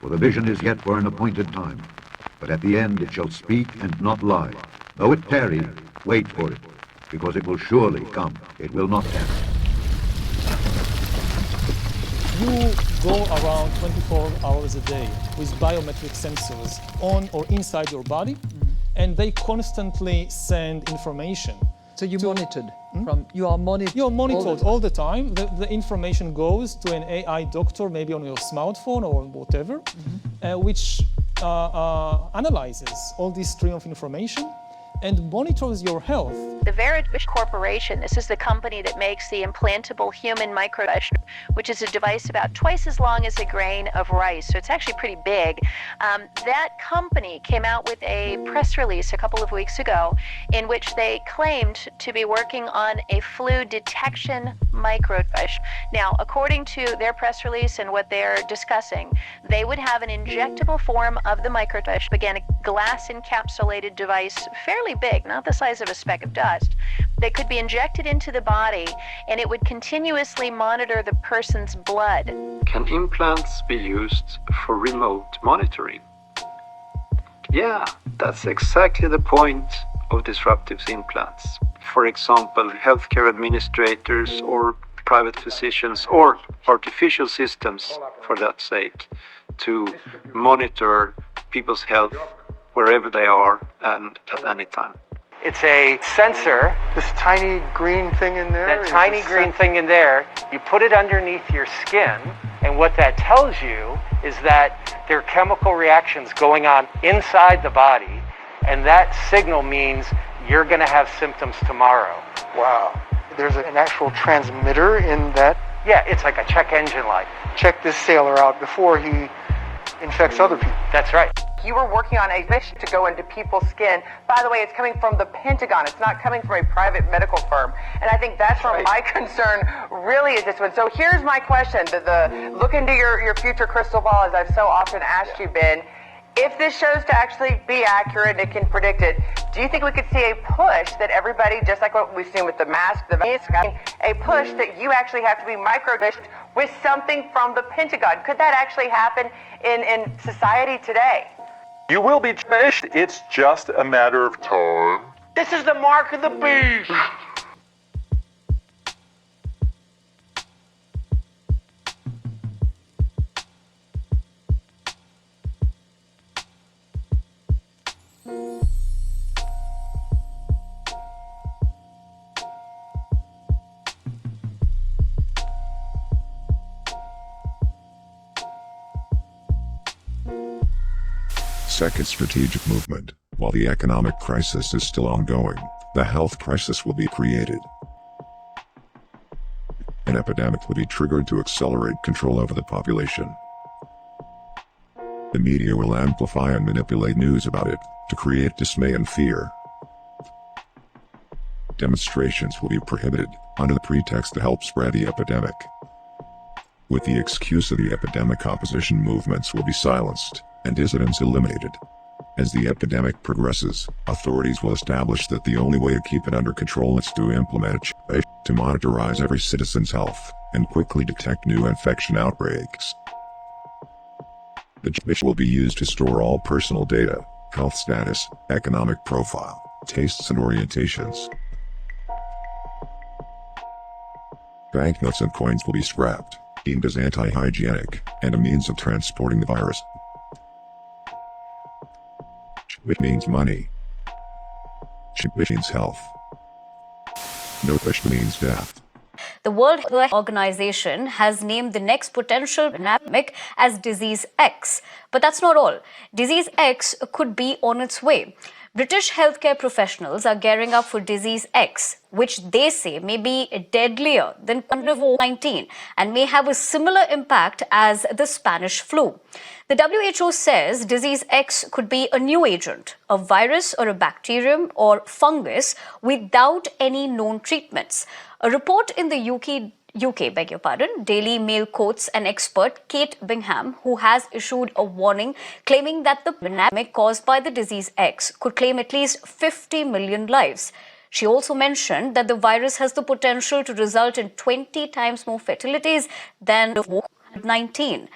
For the vision is yet for an appointed time, but at the end it shall speak and not lie. Though it tarry, wait for it, because it will surely come. It will not tarry. You go around 24 hours a day with biometric sensors on or inside your body, and they constantly send information. So you're monitored. You are monitored. You're monitored all the time. The information goes to an AI doctor, maybe on your smartphone or whatever, which analyzes all this stream of information and monitors your health. The Veridish Corporation, this is the company that makes the implantable human microchip, which is a device about twice as long as a grain of rice, so it's actually pretty big. That company came out with a press release a couple of weeks ago in which they claimed to be working on a flu detection microchip. Now, according to their press release and what they're discussing, they would have an injectable form of the microchip, again, a glass encapsulated device, fairly big, not the size of a speck of dust, that could be injected into the body, and it would continuously monitor the person's blood. Can implants be used for remote monitoring? Yeah, that's exactly the point of disruptive implants. For example, healthcare administrators or private physicians or artificial systems, for that sake, to monitor people's health wherever they are and at any time. It's a sensor. This tiny green thing in there? That tiny green thing in there, you put it underneath your skin, and what that tells you is that there are chemical reactions going on inside the body, and that signal means you're going to have symptoms tomorrow. Wow. There's an actual transmitter in that? Yeah, it's like a check engine light. Check this sailor out before he infects other people. That's right. You were working on a mission to go into people's skin. By the way, it's coming from the Pentagon. It's not coming from a private medical firm. And I think that's where my concern really is this one. So here's my question. Look into your future crystal ball, as I've so often asked you, Ben. If this shows to actually be accurate, it can predict it, do you think we could see a push that everybody, just like what we've seen with the mask, the vaccine, a push that you actually have to be microdosed with something from the Pentagon? Could that actually happen in society today? You will be finished. It's just a matter of time. This is the mark of the beast. Second strategic movement. While the economic crisis is still ongoing, the health crisis will be created. An epidemic will be triggered to accelerate control over the population. The media will amplify and manipulate news about it to create dismay and fear. Demonstrations will be prohibited under the pretext to help spread the epidemic. With the excuse of the epidemic, opposition movements will be silenced and dissidents eliminated. As the epidemic progresses, authorities will establish that the only way to keep it under control is to implement a chip to monitorize every citizen's health and quickly detect new infection outbreaks. The chip will be used to store all personal data, health status, economic profile, tastes and orientations. Banknotes and coins will be scrapped, deemed as anti-hygienic and a means of transporting the virus. Which means money. Which means health. No which means death. The World Health Organization has named the next potential pandemic as Disease X. But that's not all. Disease X could be on its way. British healthcare professionals are gearing up for Disease X, which they say may be deadlier than COVID-19 and may have a similar impact as the Spanish flu. The WHO says Disease X could be a new agent, a virus or a bacterium or fungus without any known treatments. A report in the UK, Daily Mail quotes an expert, Kate Bingham, who has issued a warning claiming that the pandemic caused by the Disease X could claim at least 50 million lives. She also mentioned that the virus has the potential to result in 20 times more fatalities than COVID-19.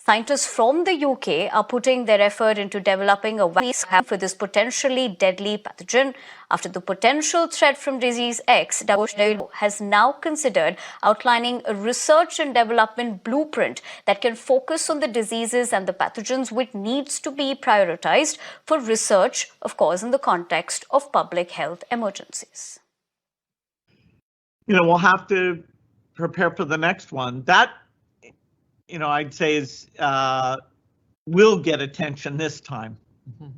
Scientists from the UK are putting their effort into developing a vaccine for this potentially deadly pathogen. After the potential threat from disease X, WHO has now considered outlining a research and development blueprint that can focus on the diseases and the pathogens which needs to be prioritized for research, of course, in the context of public health emergencies. We'll have to prepare for the next one. That, I'd say is will get attention this time. Mm-hmm.